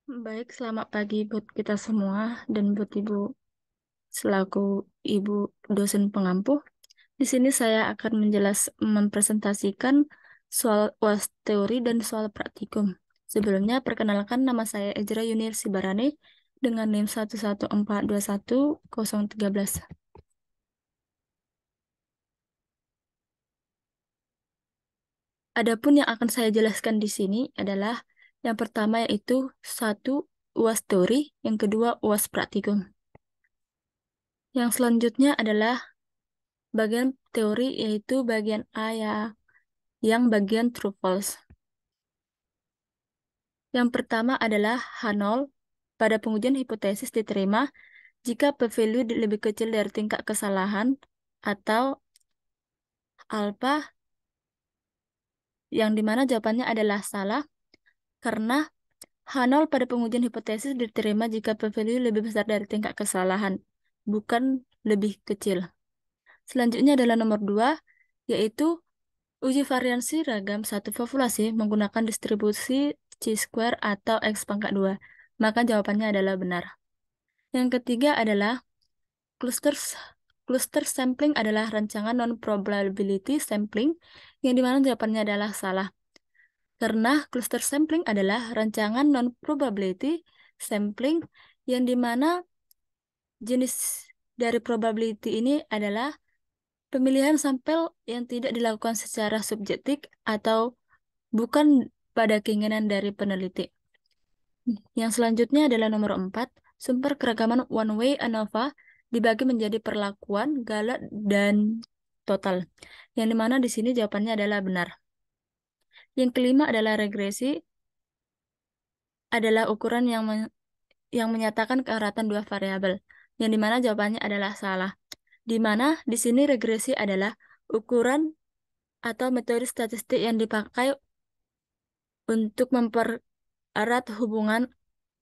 Baik, selamat pagi buat kita semua dan buat Ibu selaku Ibu dosen pengampu. Di sini saya akan mempresentasikan soal UAS teori dan soal praktikum. Sebelumnya, perkenalkan nama saya Ezra Yunir Sibarane dengan NIM 114210013. Adapun yang akan saya jelaskan di sini adalah yang pertama yaitu satu UAS teori, yang kedua UAS praktikum. Yang selanjutnya adalah bagian teori yaitu bagian A ya, yang bagian true false. Yang pertama adalah H0 pada pengujian hipotesis diterima jika p-value lebih kecil dari tingkat kesalahan atau alpha yang dimana jawabannya adalah salah karena H0 pada pengujian hipotesis diterima jika p-value lebih besar dari tingkat kesalahan, bukan lebih kecil. Selanjutnya adalah nomor 2, yaitu uji variansi ragam satu populasi menggunakan distribusi chi-square atau X pangkat 2. Maka jawabannya adalah benar. Yang ketiga adalah cluster cluster sampling adalah rancangan non-probability sampling yang dimana jawabannya adalah salah. Karena cluster sampling adalah rancangan non-probability sampling yang dimana jenis dari probability ini adalah pemilihan sampel yang tidak dilakukan secara subjektif atau bukan pada keinginan dari peneliti. Yang selanjutnya adalah nomor 4, sumber keragaman one way ANOVA dibagi menjadi perlakuan, galak, dan total. Yang dimana di sini jawabannya adalah benar. Yang kelima adalah regresi, adalah ukuran yang menyatakan keeratan dua variabel. Yang dimana jawabannya adalah salah. Di mana di sini regresi adalah ukuran atau metode statistik yang dipakai untuk mempererat hubungan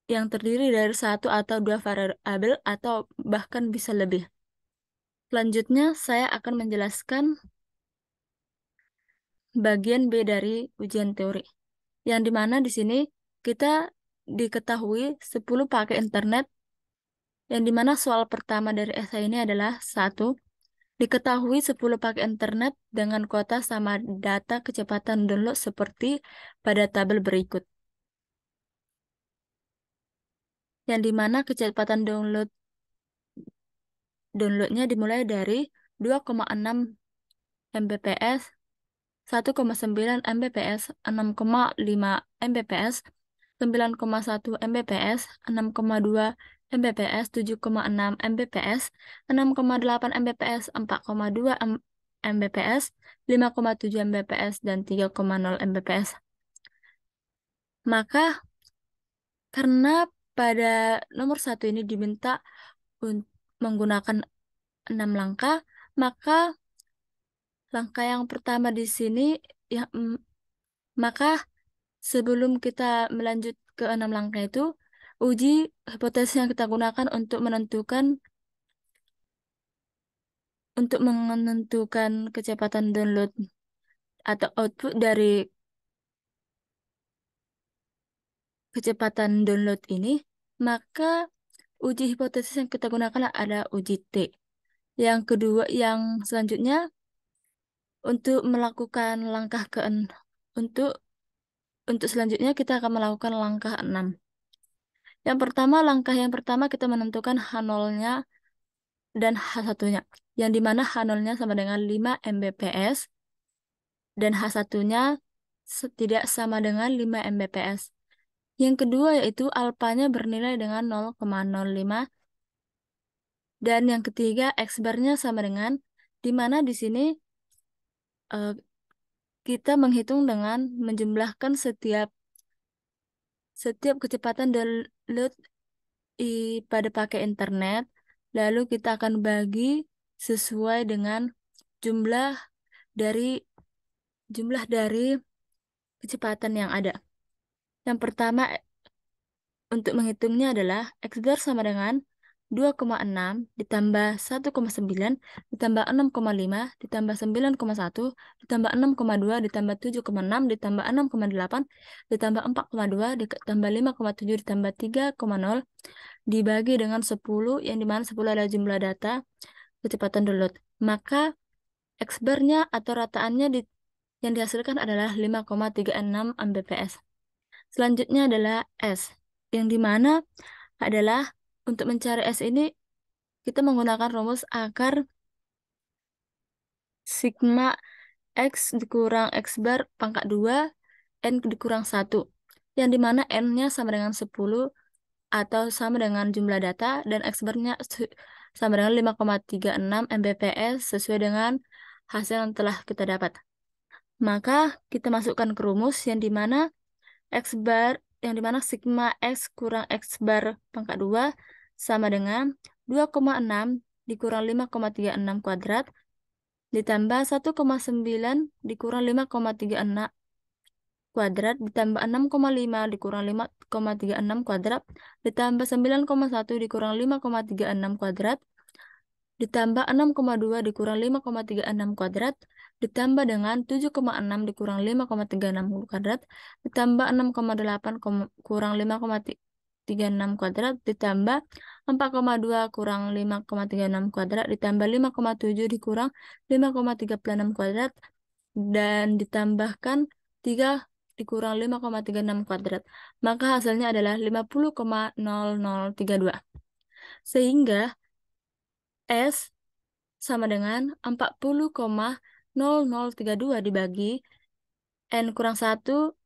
yang terdiri dari satu atau dua variabel atau bahkan bisa lebih. Selanjutnya, saya akan menjelaskan bagian B dari ujian teori. Yang dimana di sini kita diketahui 10 pakai internet, yang dimana soal pertama dari esai ini adalah satu, diketahui 10 pakai internet dengan kuota sama data kecepatan download seperti pada tabel berikut. Yang dimana kecepatan downloadnya dimulai dari 2,6 Mbps, 1,9 Mbps, 6,5 Mbps, 9,1 Mbps, 6,2 Mbps, 7,6 Mbps, 6,8 Mbps, 4,2 Mbps, 5,7 Mbps, dan 3,0 Mbps. Maka karena pada nomor 1 ini diminta menggunakan 6 langkah, maka langkah yang pertama di sini ya, maka sebelum kita melanjut ke 6 langkah itu, uji hipotesis yang kita gunakan untuk menentukan kecepatan download atau output dari kecepatan download ini, maka uji hipotesis yang kita gunakan ada uji T. Yang kedua, yang selanjutnya untuk melakukan langkah ke untuk untuk selanjutnya kita akan melakukan langkah 6. Langkah yang pertama kita menentukan H0-nya dan H1-nya. Yang dimana H0-nya sama dengan 5 Mbps dan H1-nya tidak sama dengan 5 Mbps. Yang kedua yaitu alpanya bernilai dengan 0,05 dan yang ketiga X-bar-nya sama dengan dimana di sini eh, kita menghitung dengan menjumlahkan setiap kecepatan download pada pakai internet, lalu kita akan bagi sesuai dengan jumlah dari jumlah dari kecepatan yang ada. Yang pertama untuk menghitungnya adalah X bar sama dengan 2,6 ditambah 1,9 ditambah 6,5 ditambah 9,1 ditambah 6,2 ditambah 7,6 ditambah 6,8 ditambah 4,2 ditambah 5,7 ditambah 3,0 dibagi dengan 10, yang dimana 10 adalah jumlah data kecepatan download. Maka X bar-nya atau rataannya yang dihasilkan adalah 5,36 Mbps. Selanjutnya adalah S, yang dimana adalah untuk mencari S ini kita menggunakan rumus akar sigma X dikurang X bar pangkat 2 N dikurang 1, yang dimana N-nya sama dengan 10 atau sama dengan jumlah data, dan X bar-nya sama dengan 5,36 Mbps sesuai dengan hasil yang telah kita dapat. Maka kita masukkan ke rumus yang dimana X bar, yang dimana sigma X kurang X bar pangkat 2 sama dengan 2,6 dikurang 5,36 kuadrat ditambah 1,9 dikurang 5,36 kuadrat ditambah 6,5 dikurang 5,36 kuadrat ditambah 9,1 dikurang 5,36 kuadrat ditambah 6,2 dikurang 5,36 kuadrat ditambah dengan 7,6 dikurang 5,36 kuadrat ditambah 6,8 kurang 5,36 kuadrat ditambah 4,2 kurang 5,36 kuadrat ditambah 5,7 dikurang 5,36 kuadrat dan ditambahkan 3 dikurang 5,36 kuadrat. Maka hasilnya adalah 50,0032. Sehingga S sama dengan 40,0032 dibagi N kurang 1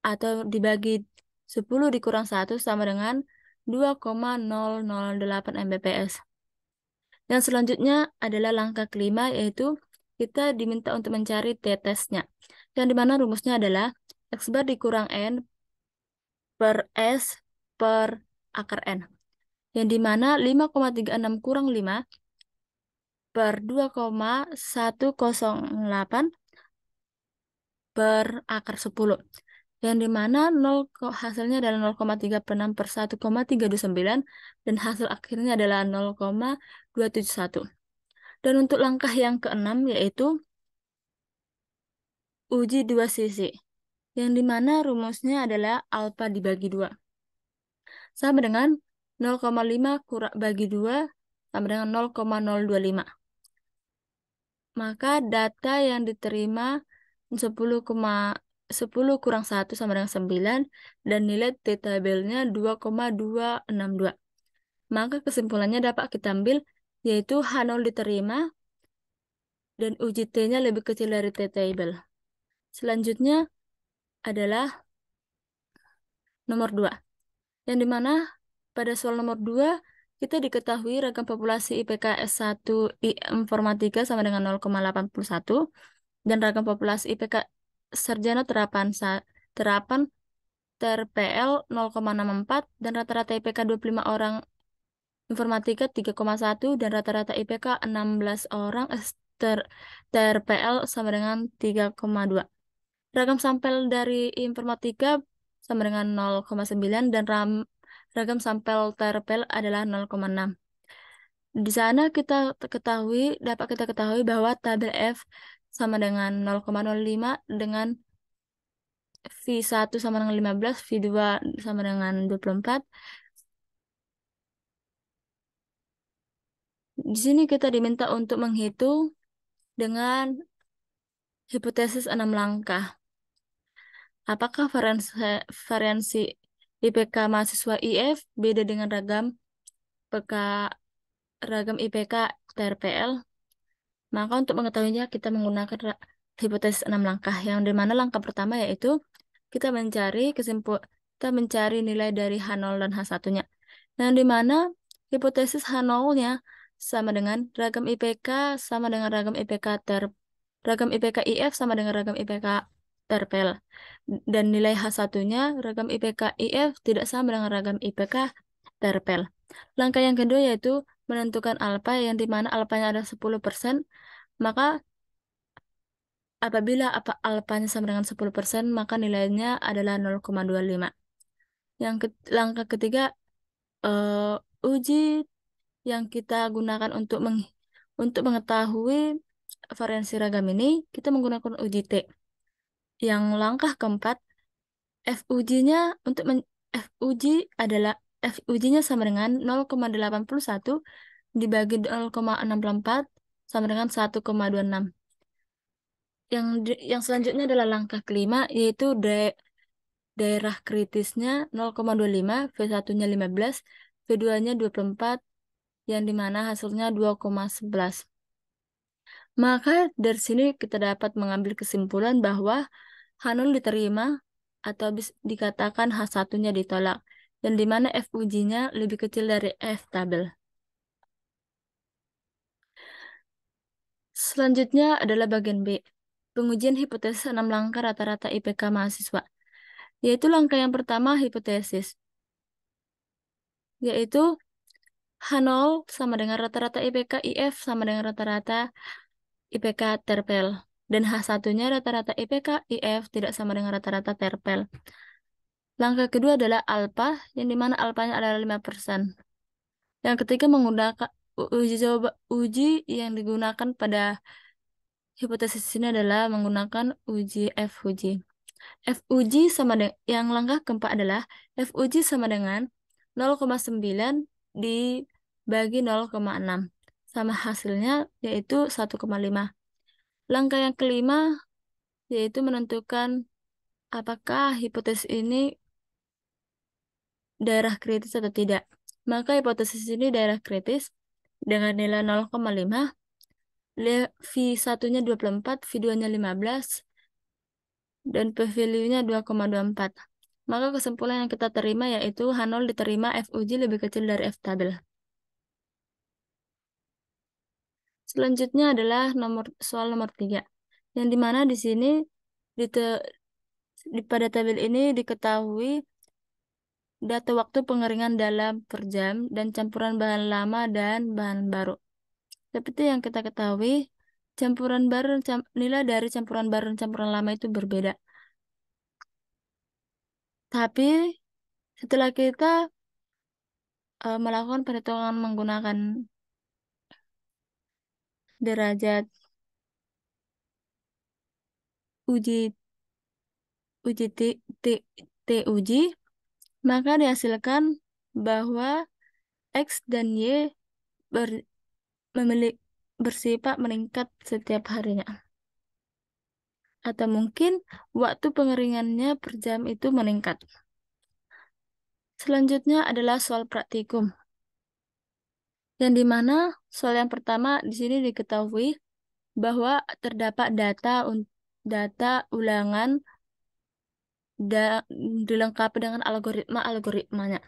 atau dibagi 10 dikurang 1 sama dengan 2,008 Mbps. Yang selanjutnya adalah langkah kelima, yaitu kita diminta untuk mencari t-testnya, yang dimana rumusnya adalah X bar dikurang N per S per akar N, yang dimana 5,36 kurang 5 per 2,108 per akar 10, yang dimana hasilnya adalah 0,36 per 1,329 dan hasil akhirnya adalah 0,271. Dan untuk langkah yang keenam yaitu uji dua sisi, yang dimana rumusnya adalah alfa dibagi 2 sama dengan 0,5 bagi 2 sama dengan 0,025. Maka data yang diterima 10 kurang 1 sama dengan 9 dan nilai t-tabelnya 2,262. Maka kesimpulannya dapat kita ambil yaitu H0 diterima dan uji T-nya lebih kecil dari t-table. Selanjutnya adalah nomor 2, yang dimana pada soal nomor 2 kita diketahui ragam populasi IPK S1 Informatika sama dengan 0,81 dan ragam populasi IPK Sarjana terapan TRPL 0,64 dan rata-rata IPK 25 orang Informatika 3,1 dan rata-rata IPK 16 orang TRPL sama dengan 3,2. Ragam sampel dari Informatika sama dengan 0,9 dan ragam sampel TRPL adalah 0,6. Di sana dapat kita ketahui bahwa tabel F sama dengan 0,05 dengan V1 sama dengan 15, V2 sama dengan 24. Di sini kita diminta untuk menghitung dengan hipotesis 6 langkah. Apakah variansi IPK mahasiswa IF beda dengan ragam IPK TRPL? Maka untuk mengetahuinya kita menggunakan hipotesis 6 langkah, yang dimana langkah pertama yaitu kita mencari nilai dari H0 dan H1-nya. Yang dimana hipotesis H0-nya sama dengan ragam IPK sama dengan ragam ragam IPK IF sama dengan ragam IPK TRPL. Dan nilai H1-nya ragam IPK IF tidak sama dengan ragam IPK TRPL. Langkah yang kedua yaitu menentukan alfa, yang dimana alfanya ada 10%, maka apabila alfanya sama dengan 10%, maka nilainya adalah 0,25. Langkah ketiga, uji yang kita gunakan untuk mengetahui varian seragam ini, kita menggunakan uji T. Yang langkah keempat, FUJ-nya untuk FUJ adalah FUJ-nya sama dengan 0,81 dibagi 0,64 sama dengan 1,26. Yang selanjutnya adalah langkah kelima, yaitu daerah kritisnya 0,25, V1-nya 15, V2-nya 24, yang dimana hasilnya 2,11. Maka dari sini kita dapat mengambil kesimpulan bahwa H0 diterima atau dikatakan H1-nya ditolak, dan dimana FUJ-nya lebih kecil dari F tabel. Selanjutnya adalah bagian B, pengujian hipotesis 6 langkah rata-rata IPK mahasiswa. Yaitu langkah yang pertama hipotesis, yaitu H0 sama dengan rata-rata IPK IF sama dengan rata-rata IPK terpel. Dan H1-nya rata-rata IPK IF tidak sama dengan rata-rata terpel. Langkah kedua adalah alpha, yang dimana alpanya adalah 5%. Yang ketiga menggunakan uji yang digunakan pada hipotesis ini adalah menggunakan uji FUJ. FUJ sama dengan yang langkah keempat adalah FUJ sama dengan 0,9 dibagi 0,6 sama hasilnya yaitu 1,5. Langkah yang kelima yaitu menentukan apakah hipotesis ini daerah kritis atau tidak. Maka hipotesis ini daerah kritis dengan nilai 0,5, V1-nya 24, V2-nya 15, dan p-value-nya 2,24. Maka kesimpulan yang kita terima yaitu H0 diterima FUJ lebih kecil dari F tabel. Selanjutnya adalah soal nomor 3. Yang dimana di sini pada tabel ini diketahui data waktu pengeringan dalam per jam dan campuran bahan lama dan bahan baru. Seperti yang kita ketahui, nilai dari campuran baru dan campuran lama itu berbeda. Tapi setelah kita melakukan perhitungan menggunakan derajat uji uji T uji, maka dihasilkan bahwa X dan Y bersifat meningkat setiap harinya. Atau mungkin waktu pengeringannya per jam itu meningkat. Selanjutnya adalah soal praktikum. Yang dimana soal yang pertama di sini diketahui bahwa terdapat data ulangan dilengkapi dengan algoritmanya.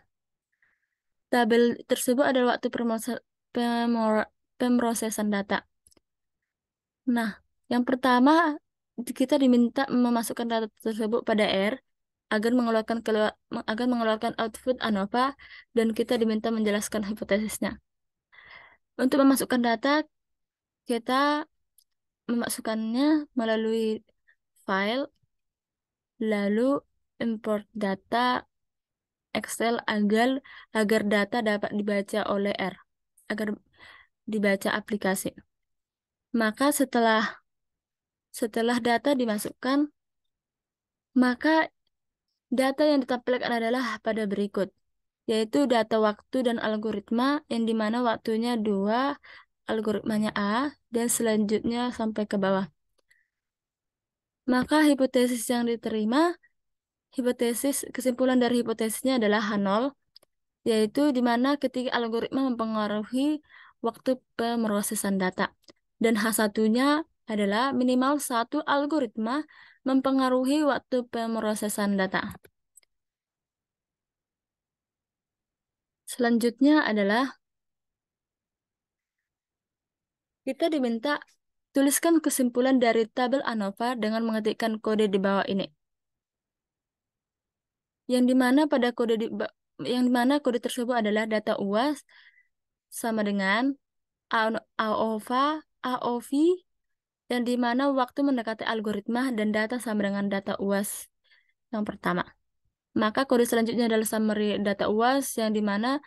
Tabel tersebut adalah waktu pemrosesan data. Nah, yang pertama kita diminta memasukkan data tersebut pada R agar mengeluarkan output ANOVA, dan kita diminta menjelaskan hipotesisnya. Untuk memasukkan data, kita memasukkannya melalui file, lalu import data Excel agar data dapat dibaca oleh R, agar dibaca aplikasi. Maka setelah data dimasukkan, maka data yang ditampilkan adalah pada berikut, yaitu data waktu dan algoritma, yang dimana waktunya 2, algoritmanya A, dan selanjutnya sampai ke bawah. Maka hipotesis yang diterima, kesimpulan dari hipotesisnya adalah H0, yaitu dimana ketika algoritma mempengaruhi waktu pemrosesan data. Dan H1-nya adalah minimal 1 algoritma mempengaruhi waktu pemrosesan data. Selanjutnya adalah kita diminta tuliskan kesimpulan dari tabel ANOVA dengan mengetikkan kode di bawah ini. Yang dimana kode tersebut adalah data UAS sama dengan AOVA, AOV, yang dimana waktu mendekati algoritma dan data sama dengan data UAS yang pertama. Maka kode selanjutnya adalah summary data UAS, yang dimana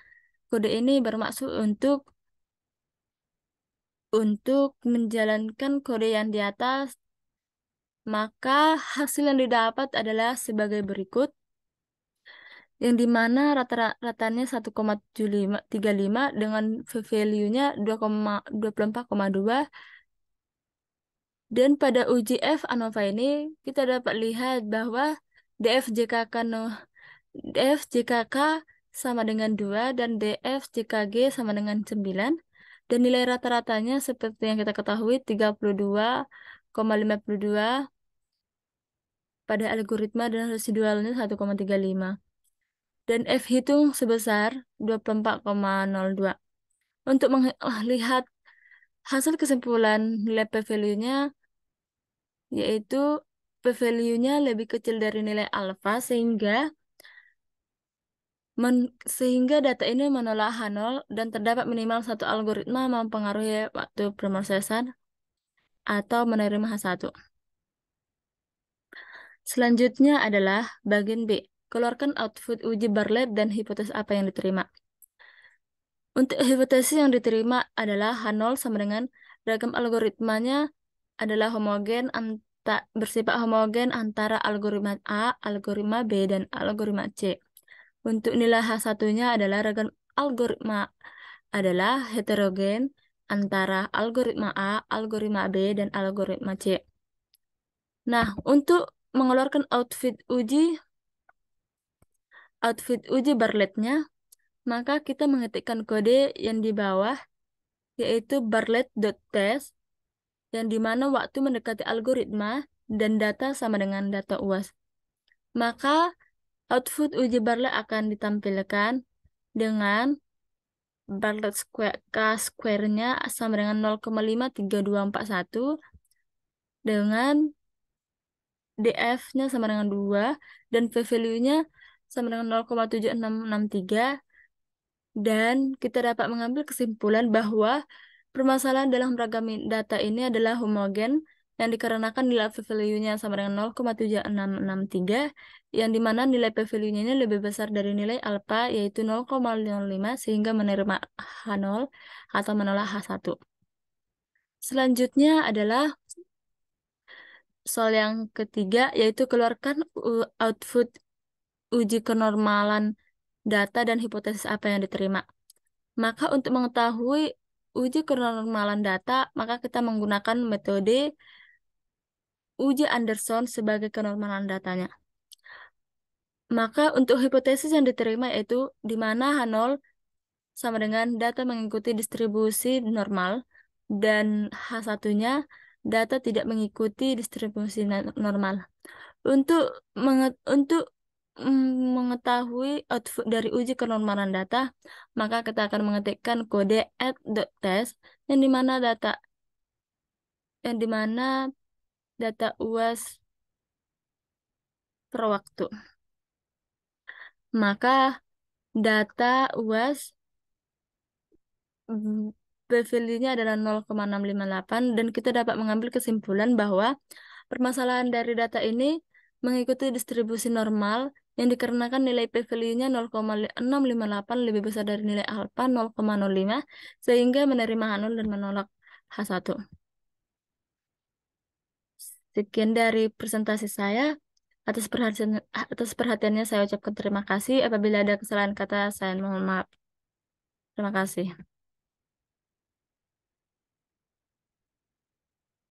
kode ini bermaksud untuk untuk menjalankan kode yang di atas, maka hasil yang didapat adalah sebagai berikut, yang dimana rata-ratanya 1,35 dengan value-nya 2,24,2. Dan pada uji F ANOVA ini, kita dapat lihat bahwa DFJKK, DFJKK sama dengan 2 dan DFJKG sama dengan 9. Dan nilai rata-ratanya seperti yang kita ketahui 32,52 pada algoritma dan residualnya 1,35. Dan F hitung sebesar 24,02. Untuk melihat hasil kesimpulan nilai p-value-nya, yaitu p-value-nya lebih kecil dari nilai alfa sehingga data ini menolak H0 dan terdapat minimal satu algoritma mempengaruhi waktu pemrosesan atau menerima H1. Selanjutnya adalah bagian B. Keluarkan output uji Bartlett dan hipotesis apa yang diterima. Untuk hipotesis yang diterima adalah H0 sama dengan ragam algoritmanya adalah bersifat homogen antara algoritma A, algoritma B, dan algoritma C. Untuk nilai H1-nya adalah ragam algoritma adalah heterogen antara algoritma A, algoritma B, dan algoritma C. Nah, untuk mengeluarkan output uji Bartlett-nya, maka kita mengetikkan kode yang di bawah, yaitu bartlett.test, yang dimana waktu mendekati algoritma dan data sama dengan data UAS. Maka output uji Bartlett akan ditampilkan dengan Bartlett K-square-nya sama dengan 0,53241 dengan DF-nya sama dengan 2 dan p-value-nya sama dengan 0,7663, dan kita dapat mengambil kesimpulan bahwa permasalahan dalam ragam data ini adalah homogen yang dikarenakan nilai p-value-nya sama dengan 0,7663, yang dimana nilai p-value-nya ini lebih besar dari nilai alfa yaitu 0,05 sehingga menerima H0 atau menolak H1. Selanjutnya adalah soal yang ketiga, yaitu keluarkan output uji kenormalan data dan hipotesis apa yang diterima. Maka untuk mengetahui uji kenormalan data, maka kita menggunakan metode uji Anderson sebagai kenormalan datanya. Maka untuk hipotesis yang diterima yaitu di mana H0 sama dengan data mengikuti distribusi normal dan H1-nya data tidak mengikuti distribusi normal. Untuk mengetahui output dari uji kenormalan data, maka kita akan mengetikkan kode add.test yang dimana data UAS per waktu. Maka data UAS p-value-nya adalah 0,658 dan kita dapat mengambil kesimpulan bahwa permasalahan dari data ini mengikuti distribusi normal yang dikarenakan nilai p-value-nya 0,658 lebih besar dari nilai alfa 0,05 sehingga menerima H0 dan menolak H1. Sekian dari presentasi saya. Atas perhatiannya saya ucapkan terima kasih. Apabila ada kesalahan kata, saya mohon maaf. Terima kasih.